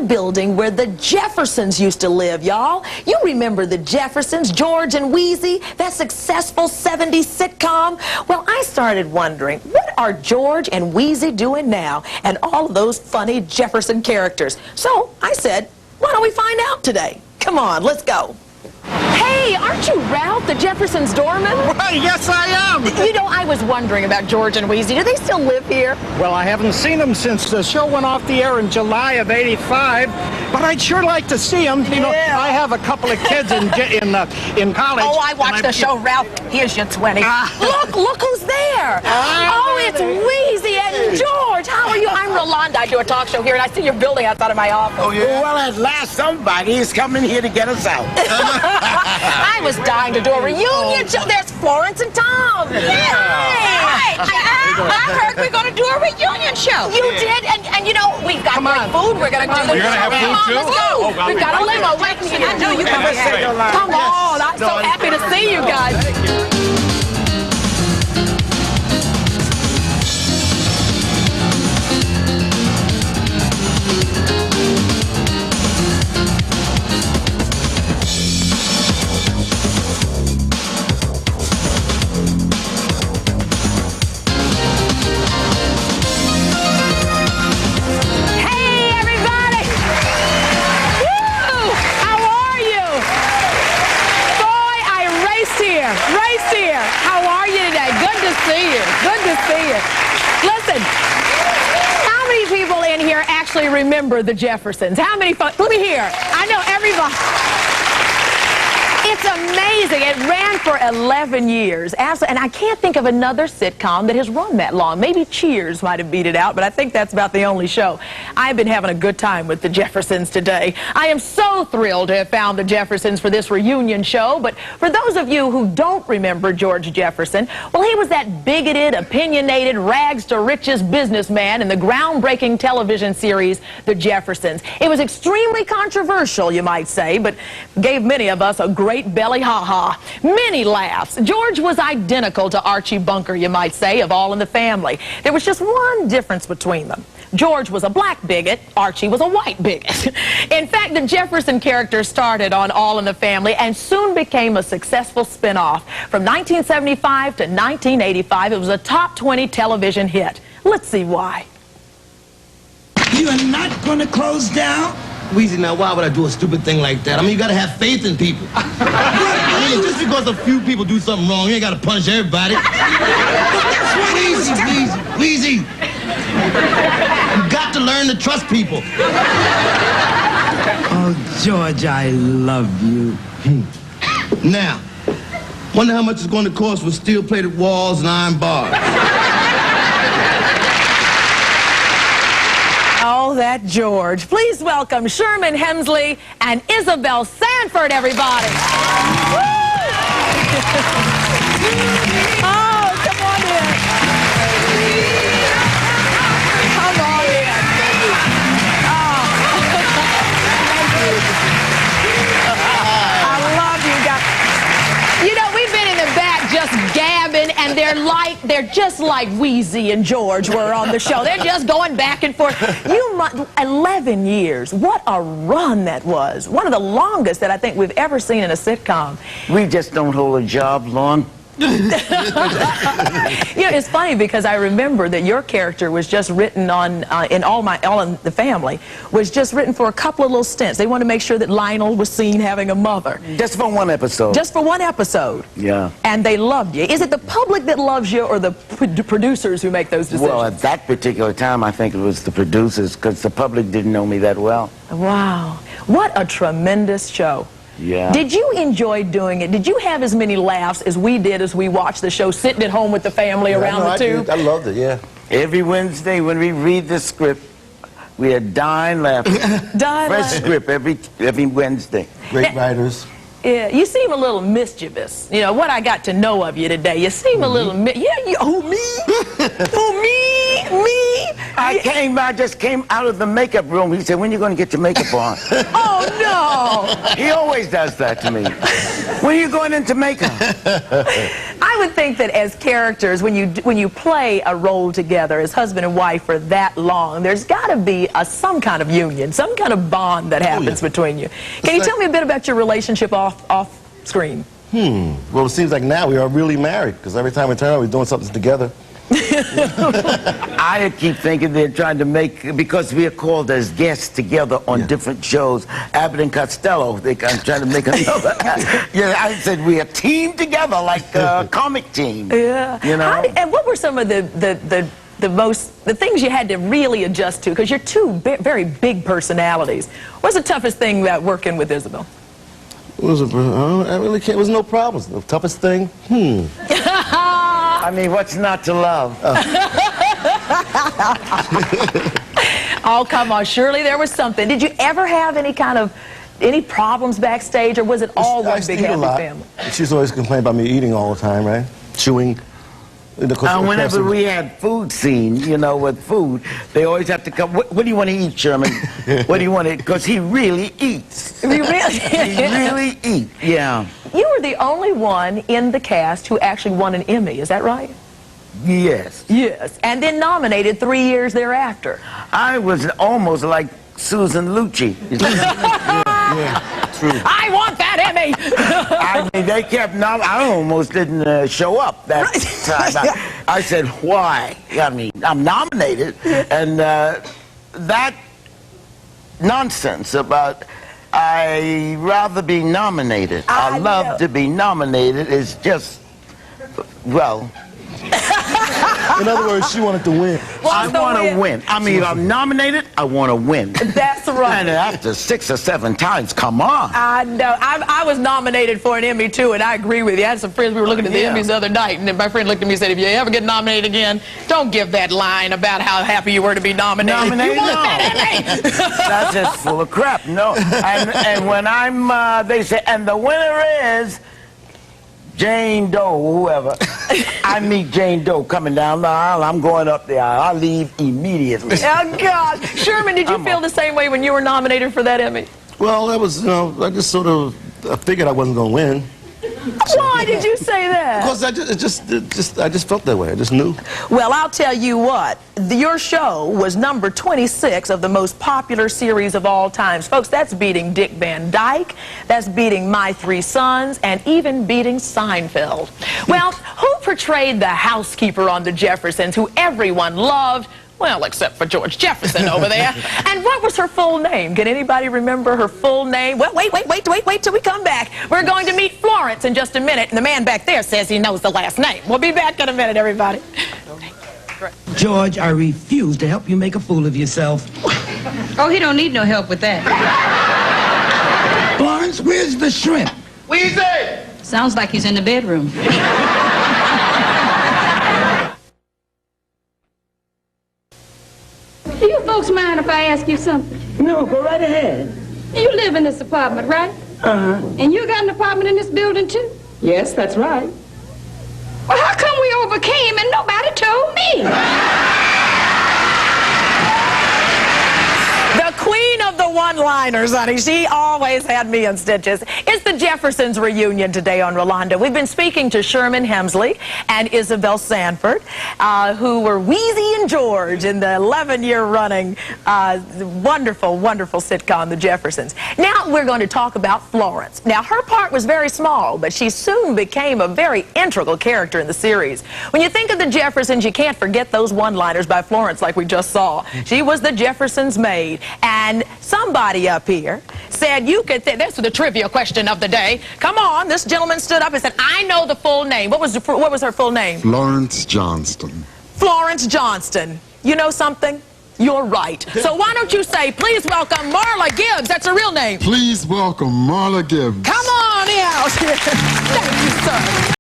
building where the Jeffersons used to live, y'all. You remember the Jeffersons, George and Wheezy, that successful 70s sitcom? Well, I started wondering, what are George and Wheezy doing now? And all of those funny Jefferson characters. So I said, why don't we find out today? Come on, let's go. Hey, aren't you Ralph, the Jeffersons' doorman? Why, yes, I am. You know, I was wondering about George and Wheezy. Do they still live here? Well, I haven't seen them since the show went off the air in July of '85, but I'd sure like to see them. You know, I have a couple of kids in college. Oh, I watched the show, Ralph. Here's your 20. Look who's there. Oh, it's Wheezy and George. How are you? I'm Rolanda. I do a talk show here, and I see your building outside of my office. Oh, yeah? Well, at last somebody is coming here to get us out. I was dying to do a reunion show. There's Florence and Tom. Hey, I heard we're going to do a reunion show. You did, and you know, we've got great food. We're going to do the You're gonna have food, too? Let's go. Oh, well, We've got a limo waiting for you. I know you can Come on. I'm so happy to see you guys. Listen, how many people in here actually remember the Jeffersons? How many folks? Let me hear. I know everybody. It's amazing. It ran for 11 years. And I can't think of another sitcom that has run that long. Maybe Cheers might have beat it out, but I think that's about the only show. I've been having a good time with the Jeffersons today. I am so thrilled to have found the Jeffersons for this reunion show, but for those of you who don't remember George Jefferson, well, he was that bigoted, opinionated, rags-to-riches businessman in the groundbreaking television series, The Jeffersons. It was extremely controversial, you might say, but gave many of us a great belly ha-ha. Many laughs. George was identical to Archie Bunker, you might say, of All in the Family. There was just one difference between them. George was a black bigot, Archie was a white bigot. In fact, the Jefferson character started on All in the Family and soon became a successful spin-off. From 1975 to 1985, it was a top 20 television hit. Let's see why. You are not going to close down? Wheezy, now why would I do a stupid thing like that? I mean, you gotta have faith in people. I mean, just because a few people do something wrong, you ain't gotta punish everybody. Wheezy. You got to learn to trust people. Oh, George, I love you. Now, wonder how much it's going to cost with steel-plated walls and iron bars. Oh, that George. Please welcome Sherman Hemsley and Isabel Sanford, everybody. Oh, come on in. Come on in. Oh. I love you guys. You know, we've been in the back just gabbing, and they're just like Wheezy and George were on the show. They're just going back and forth. 11 years. What a run that was. One of the longest that I think we've ever seen in a sitcom. We just don't hold a job long. You know, it's funny because I remember that your character was just written on in All in the Family was just written for a couple of little stints. They wanted to make sure that Lionel was seen having a mother. Just for one episode. Just for one episode. Yeah. And they loved you. Is it the public that loves you or the producers who make those decisions? Well, at that particular time, I think it was the producers because the public didn't know me that well. Wow. What a tremendous show. Yeah. Did you enjoy doing it? Did you have as many laughs as we did as we watched the show, sitting at home with the family around the tube? I loved it, yeah. Every Wednesday when we read the script, we are dying laughing. Fresh script every Wednesday. Great writers. Yeah, you seem a little mischievous. You know, what I got to know of you today, you seem a little me. I just came out of the makeup room. He said, when are you going to get your makeup on? Oh, no. He always does that to me. When are you going into makeup? I would think that as characters, when you play a role together as husband and wife for that long, there's got to be some kind of union, some kind of bond that happens between you. Can you tell me a bit about your relationship off screen? Well, it seems like now we are really married, because every time we turn around, we're doing something together. I keep thinking they're trying to make, because we are called as guests together on different shows, Abbott and Costello, I'm trying to make another. I said we're a team together, like a comic team. Yeah. You know? And what were some of the things you had to really adjust to? Because you're two very big personalities. What's the toughest thing about working with Isabel? I really can't. There was no problems. The toughest thing? I mean, what's not to love? Oh, come on. Surely there was something. Did you ever have any problems backstage, or was it all one big happy family? She's always complaining about me eating all the time, right? Chewing. Whenever we had food scene, you know, with food, they always have to come. What do you want to eat, Sherman? What do you want to eat? Because he really eats. You really? He really eats, yeah. You were the only one in the cast who actually won an Emmy, is that right? Yes. Yes, and then nominated 3 years thereafter. I was almost like Susan Lucci. True. I want that Emmy! I mean, they kept I almost didn't show up that time. I said, why? I mean, I'm nominated, and that nonsense about I'd rather be nominated. I love to be nominated is just, well... In other words, she wanted to win. I want to win. I mean, if I'm nominated, I want to win. That's right. And after 6 or 7 times, come on. I know. I was nominated for an Emmy, too, and I agree with you. I had some friends, we were looking at the Emmys the other night, and my friend looked at me and said, if you ever get nominated again, don't give that line about how happy you were to be nominated. You want that Emmy! That's just full of crap. No. And when they say, and the winner is Jane Doe, whoever. I meet Jane Doe coming down the aisle. I'm going up the aisle. I leave immediately. Oh, God. Sherman, did you feel the same way when you were nominated for that Emmy? Well, that was, I just sort of figured I wasn't going to win. Why did you say that? Because I just felt that way. I just knew. Well, I'll tell you what. Your show was number 26 of the most popular series of all times. Folks, that's beating Dick Van Dyke, that's beating My Three Sons, and even beating Seinfeld. Well, who portrayed the housekeeper on The Jeffersons, who everyone loved? Well, except for George Jefferson over there. And what was her full name? Can anybody remember her full name? Well, wait till we come back. We're going to meet Florence in just a minute, and the man back there says he knows the last name. We'll be back in a minute, everybody. George, I refuse to help you make a fool of yourself. Oh, he don't need no help with that. Florence, where's the shrimp? Weezy! Sounds like he's in the bedroom. Do you folks mind if I ask you something? No, go right ahead. You live in this apartment, right? Uh-huh. And you got an apartment in this building, too? Yes, that's right. Well, how come we overcame and nobody told me? The queen of the one-liners, honey. She always had me in stitches. It's the Jeffersons reunion today on Rolanda. We've been speaking to Sherman Hemsley and Isabel Sanford, who were Wheezy and George in the 11-year running wonderful, wonderful sitcom, The Jeffersons. Now we're going to talk about Florence. Now, her part was very small, but she soon became a very integral character in the series. When you think of The Jeffersons, you can't forget those one-liners by Florence like we just saw. She was the Jeffersons' maid. And somebody up here said you could this was the trivia question of the day. Come on, this gentleman stood up and said, I know the full name. What was her full name? Florence Johnston. Florence Johnston. You know something? You're right. So why don't you say, please welcome Marla Gibbs. That's her real name. Please welcome Marla Gibbs. Come on out. Thank you, sir.